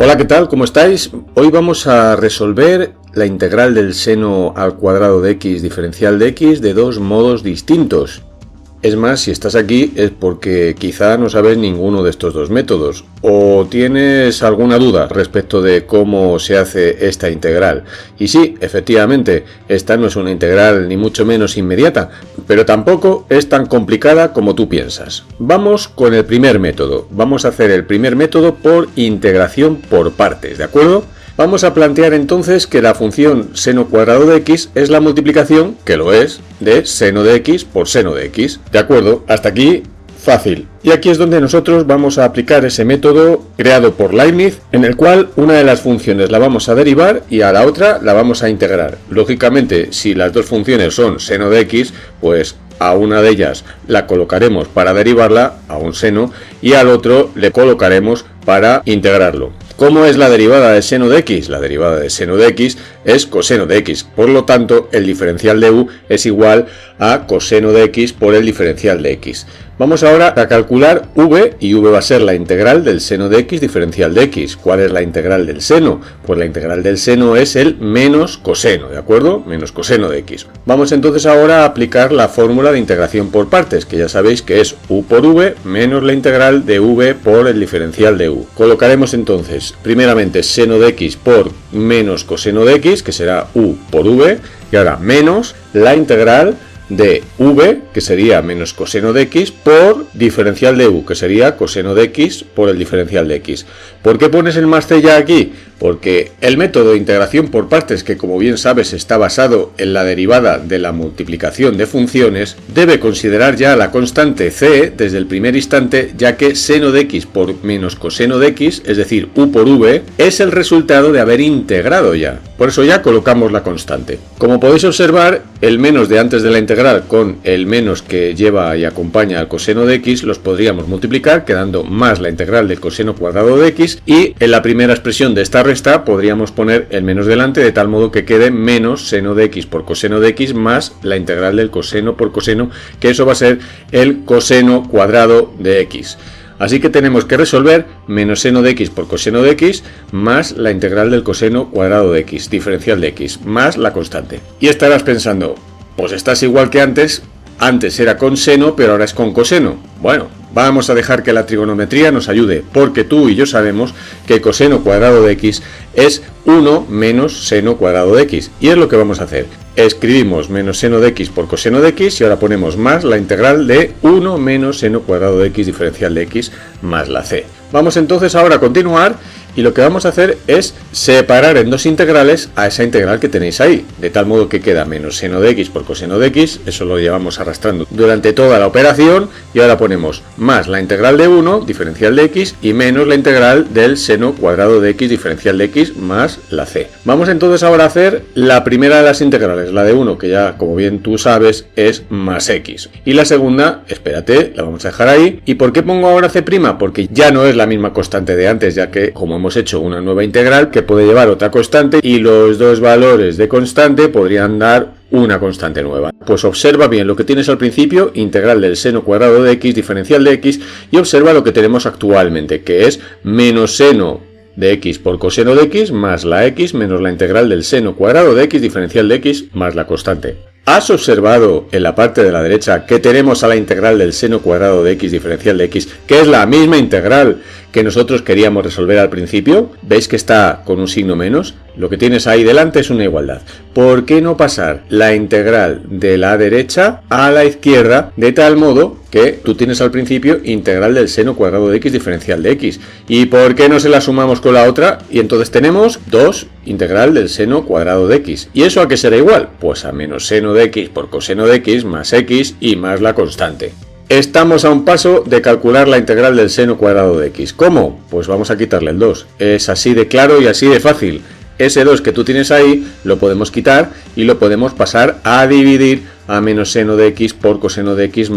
Hola, ¿qué tal? ¿Cómo estáis? Hoy vamos a resolver la integral del seno al cuadrado de x diferencial de x de dos modos distintos. Es más, si estás aquí es porque quizá no sabes ninguno de estos dos métodos o tienes alguna duda respecto de cómo se hace esta integral. Y sí, efectivamente, esta no es una integral ni mucho menos inmediata, pero tampoco es tan complicada como tú piensas. Vamos con el primer método. Vamos a hacer el primer método por integración por partes, ¿de acuerdo? Vamos a plantear entonces que la función seno cuadrado de x es la multiplicación, que lo es, de seno de x por seno de x. ¿De acuerdo? Hasta aquí fácil. Y aquí es donde nosotros vamos a aplicar ese método creado por Leibniz, en el cual una de las funciones la vamos a derivar y a la otra la vamos a integrar. Lógicamente, si las dos funciones son seno de x, pues a una de ellas la colocaremos para derivarla a un seno y al otro le colocaremos para integrarlo. ¿Cómo es la derivada de seno de x? La derivada de seno de x es coseno de x, por lo tanto el diferencial de u es igual a coseno de x por el diferencial de x. Vamos ahora a calcular v, y v va a ser la integral del seno de x diferencial de x. ¿Cuál es la integral del seno? Pues la integral del seno es el menos coseno, ¿de acuerdo? Menos coseno de x. Vamos entonces ahora a aplicar la fórmula de integración por partes, que ya sabéis que es u por v menos la integral de v por el diferencial de u. Colocaremos entonces primeramente seno de x por menos coseno de x, que será u por v, y ahora menos la integral de v, que sería menos coseno de x, por diferencial de u, que sería coseno de x por el diferencial de x. ¿Por qué pones el más c ya aquí? Porque el método de integración por partes, que como bien sabes está basado en la derivada de la multiplicación de funciones, debe considerar ya la constante c desde el primer instante, ya que seno de x por menos coseno de x, es decir, u por v, es el resultado de haber integrado ya. Por eso ya colocamos la constante. Como podéis observar, el menos de antes de la integral con el menos que lleva y acompaña al coseno de x los podríamos multiplicar, quedando más la integral del coseno cuadrado de x, y en la primera expresión de esta resta podríamos poner el menos delante, de tal modo que quede menos seno de x por coseno de x más la integral del coseno por coseno, que eso va a ser el coseno cuadrado de x. Así que tenemos que resolver menos seno de x por coseno de x más la integral del coseno cuadrado de x, diferencial de x, más la constante. Y estarás pensando, pues estás igual que antes era con seno, pero ahora es con coseno. Bueno, vamos a dejar que la trigonometría nos ayude, porque tú y yo sabemos que coseno cuadrado de x es 1 menos seno cuadrado de x, y es lo que vamos a hacer. Escribimos menos seno de x por coseno de x y ahora ponemos más la integral de 1 menos seno cuadrado de x diferencial de x más la c. Vamos entonces ahora a continuar, y lo que vamos a hacer es separar en dos integrales a esa integral que tenéis ahí, de tal modo que queda menos seno de x por coseno de x, eso lo llevamos arrastrando durante toda la operación, y ahora ponemos más la integral de 1, diferencial de x, y menos la integral del seno cuadrado de x, diferencial de x, más la c. Vamos entonces ahora a hacer la primera de las integrales, la de 1, que ya como bien tú sabes es más x, y la segunda, espérate, la vamos a dejar ahí. ¿Y por qué pongo ahora c'? Porque ya no es la misma constante de antes, ya que como hemos hecho una nueva integral que puede llevar otra constante, y los dos valores de constante podrían dar una constante nueva. Pues observa bien lo que tienes al principio, integral del seno cuadrado de x, diferencial de x, y observa lo que tenemos actualmente, que es menos seno de x por coseno de x más la x menos la integral del seno cuadrado de x, diferencial de x, más la constante. ¿Has observado en la parte de la derecha que tenemos a la integral del seno cuadrado de x, diferencial de x, que es la misma integral que nosotros queríamos resolver al principio? ¿Veis que está con un signo menos? Lo que tienes ahí delante es una igualdad. ¿Por qué no pasar la integral de la derecha a la izquierda, de tal modo que tú tienes al principio integral del seno cuadrado de x, diferencial de x? ¿Y por qué no se la sumamos con la otra? Y entonces tenemos 2 integral del seno cuadrado de x. ¿Y eso a qué será igual? Pues a menos seno de x por coseno de x más x y más la constante. Estamos a un paso de calcular la integral del seno cuadrado de x. ¿Cómo? Pues vamos a quitarle el 2. Es así de claro y así de fácil. Ese 2 que tú tienes ahí lo podemos quitar y lo podemos pasar a dividir a menos seno de x por coseno de x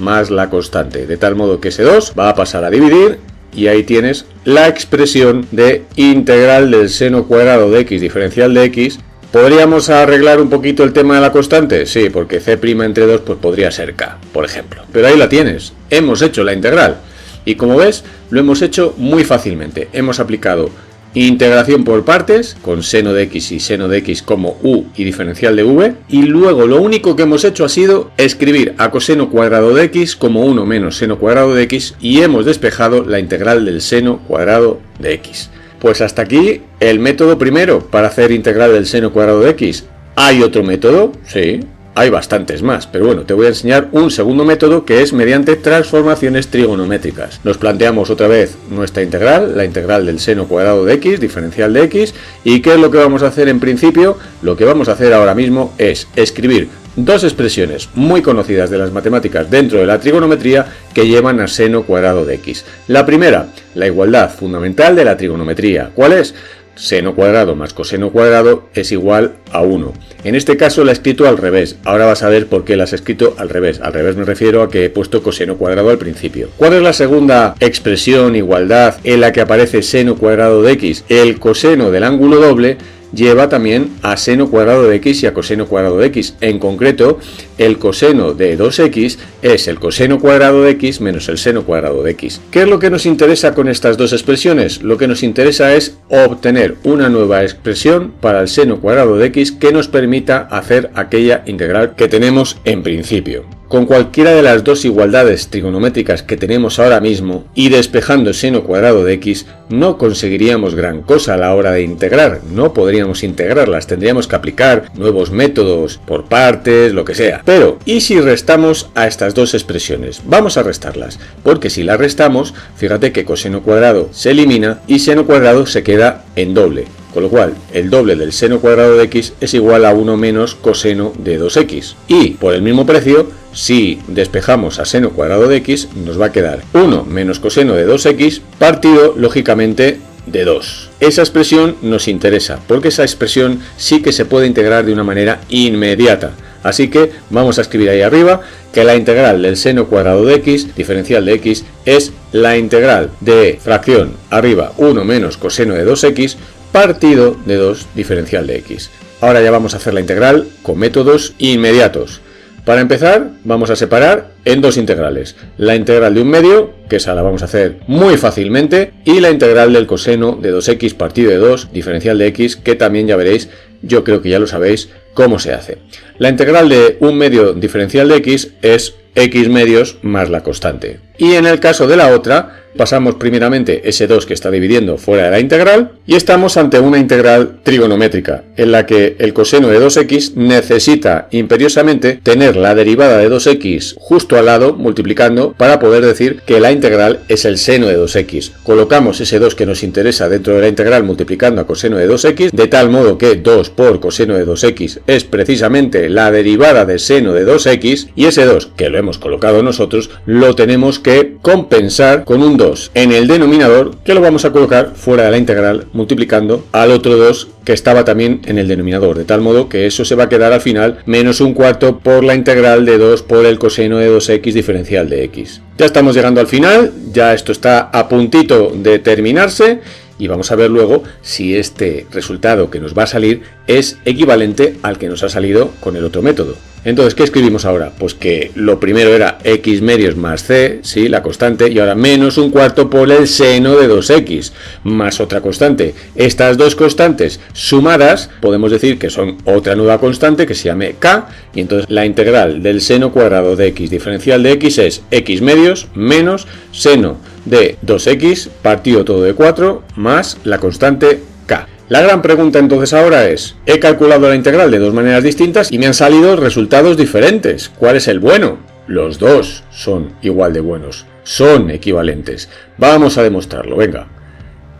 más la constante. De tal modo que ese 2 va a pasar a dividir, y ahí tienes la expresión de integral del seno cuadrado de x, diferencial de x. ¿Podríamos arreglar un poquito el tema de la constante? Sí, porque c' entre 2 pues podría ser k, por ejemplo. Pero ahí la tienes, hemos hecho la integral. Y como ves, lo hemos hecho muy fácilmente. Hemos aplicado integración por partes, con seno de x y seno de x como u y diferencial de v, y luego lo único que hemos hecho ha sido escribir a coseno cuadrado de x como 1 menos seno cuadrado de x, y hemos despejado la integral del seno cuadrado de x. Pues hasta aquí el método primero para hacer integral del seno cuadrado de x. ¿Hay otro método? Sí. Hay bastantes más, pero bueno, te voy a enseñar un segundo método que es mediante transformaciones trigonométricas. Nos planteamos otra vez nuestra integral, la integral del seno cuadrado de x, diferencial de x, y ¿qué es lo que vamos a hacer en principio? Lo que vamos a hacer ahora mismo es escribir dos expresiones muy conocidas de las matemáticas dentro de la trigonometría que llevan a seno cuadrado de x. La primera, la igualdad fundamental de la trigonometría. ¿Cuál es? Seno cuadrado más coseno cuadrado es igual a 1. En este caso la he escrito al revés. Ahora vas a ver por qué la has escrito al revés. Al revés me refiero a que he puesto coseno cuadrado al principio. ¿Cuál es la segunda expresión, igualdad, en la que aparece seno cuadrado de x? El coseno del ángulo doble lleva también a seno cuadrado de x y a coseno cuadrado de x. En concreto, el coseno de 2x es el coseno cuadrado de x menos el seno cuadrado de x. ¿Qué es lo que nos interesa con estas dos expresiones? Lo que nos interesa es obtener una nueva expresión para el seno cuadrado de x que nos permita hacer aquella integral que tenemos en principio. Con cualquiera de las dos igualdades trigonométricas que tenemos ahora mismo y despejando seno cuadrado de x, no conseguiríamos gran cosa a la hora de integrar. No podríamos integrarlas, tendríamos que aplicar nuevos métodos por partes, lo que sea. Pero, ¿y si restamos a estas dos expresiones? Vamos a restarlas, porque si las restamos, fíjate que coseno cuadrado se elimina y seno cuadrado se queda en doble. Con lo cual, el doble del seno cuadrado de x es igual a 1 menos coseno de 2x. Y, por el mismo precio, si despejamos a seno cuadrado de x, nos va a quedar 1 menos coseno de 2x partido, lógicamente, de 2. Esa expresión nos interesa, porque esa expresión sí que se puede integrar de una manera inmediata. Así que vamos a escribir ahí arriba que la integral del seno cuadrado de x, diferencial de x, es la integral de fracción arriba 1 menos coseno de 2x partido de 2 diferencial de x. Ahora ya vamos a hacer la integral con métodos inmediatos. Para empezar, vamos a separar en dos integrales. La integral de un medio, que esa la vamos a hacer muy fácilmente, y la integral del coseno de 2x partido de 2 diferencial de x, que también ya veréis, yo creo que ya lo sabéis cómo se hace. La integral de un medio diferencial de x es x medios más la constante. Y en el caso de la otra, pasamos primeramente ese 2 que está dividiendo fuera de la integral y estamos ante una integral trigonométrica en la que el coseno de 2x necesita imperiosamente tener la derivada de 2x justo al lado multiplicando para poder decir que la integral es el seno de 2x. Colocamos ese 2 que nos interesa dentro de la integral multiplicando a coseno de 2x de tal modo que 2 por coseno de 2x es precisamente la derivada de seno de 2x y ese 2 que lo hemos colocado nosotros lo tenemos que compensar con un 2 en el denominador que lo vamos a colocar fuera de la integral multiplicando al otro 2 que estaba también en el denominador, de tal modo que eso se va a quedar al final menos un cuarto por la integral de 2 por el coseno de 2x diferencial de x. Ya estamos llegando al final, ya esto está a puntito de terminarse y vamos a ver luego si este resultado que nos va a salir es equivalente al que nos ha salido con el otro método. Entonces, ¿qué escribimos ahora? Pues que lo primero era x medios más c, sí, la constante, y ahora menos un cuarto por el seno de 2x, más otra constante. Estas dos constantes sumadas, podemos decir que son otra nueva constante que se llame k, y entonces la integral del seno cuadrado de x diferencial de x es x medios menos seno de 2x partido todo de 4 más la constante k. La gran pregunta entonces ahora es, he calculado la integral de dos maneras distintas y me han salido resultados diferentes. ¿Cuál es el bueno? Los dos son igual de buenos, son equivalentes. Vamos a demostrarlo, venga.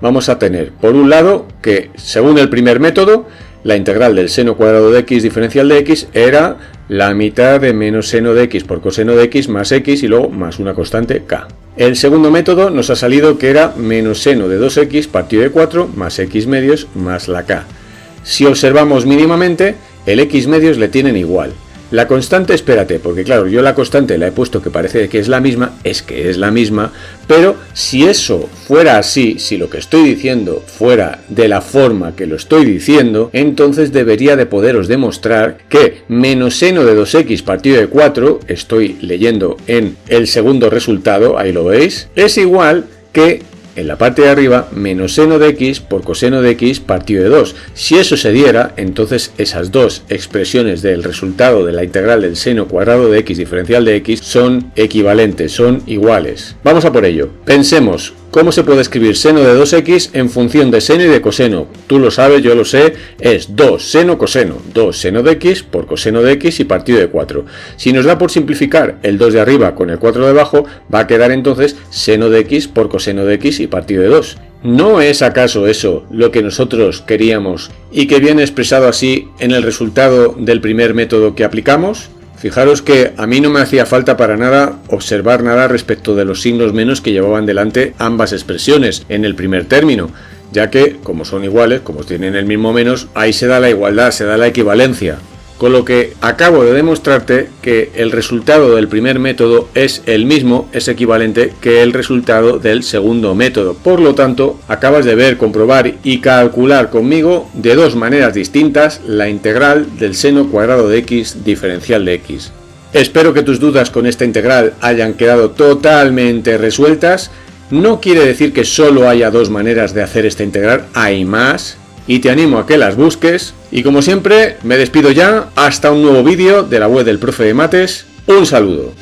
Vamos a tener, por un lado, que según el primer método, la integral del seno cuadrado de x diferencial de x era la mitad de menos seno de x por coseno de x más x y luego más una constante k. El segundo método nos ha salido que era menos seno de 2x partido de 4 más x medios más la k. Si observamos mínimamente, el x medios le tienen igual. La constante, espérate, porque claro, yo la constante la he puesto que parece que es la misma, es que es la misma, pero si eso fuera así, si lo que estoy diciendo fuera de la forma que lo estoy diciendo, entonces debería de poderos demostrar que menos seno de 2x partido de 4, estoy leyendo en el segundo resultado, ahí lo veis, es igual que en la parte de arriba menos seno de x por coseno de x partido de 2. Si eso se diera, entonces esas dos expresiones del resultado de la integral del seno cuadrado de x diferencial de x son equivalentes, son iguales. Vamos a por ello. Pensemos, ¿cómo se puede escribir seno de 2x en función de seno y de coseno? Tú lo sabes, yo lo sé, es 2 seno coseno, 2 seno de x por coseno de x y partido de 4. Si nos da por simplificar el 2 de arriba con el 4 de abajo, va a quedar entonces seno de x por coseno de x y partido de 2. ¿No es acaso eso lo que nosotros queríamos y que viene expresado así en el resultado del primer método que aplicamos? Fijaros que a mí no me hacía falta para nada observar nada respecto de los signos menos que llevaban delante ambas expresiones en el primer término, ya que, como son iguales, como tienen el mismo menos, ahí se da la igualdad, se da la equivalencia. Con lo que acabo de demostrarte que el resultado del primer método es el mismo, es equivalente que el resultado del segundo método. Por lo tanto, acabas de ver, comprobar y calcular conmigo de dos maneras distintas la integral del seno cuadrado de x diferencial de x. Espero que tus dudas con esta integral hayan quedado totalmente resueltas. No quiere decir que solo haya dos maneras de hacer esta integral, hay más. Y te animo a que las busques. Y como siempre, me despido ya. Hasta un nuevo vídeo de la web del profe de mates. Un saludo.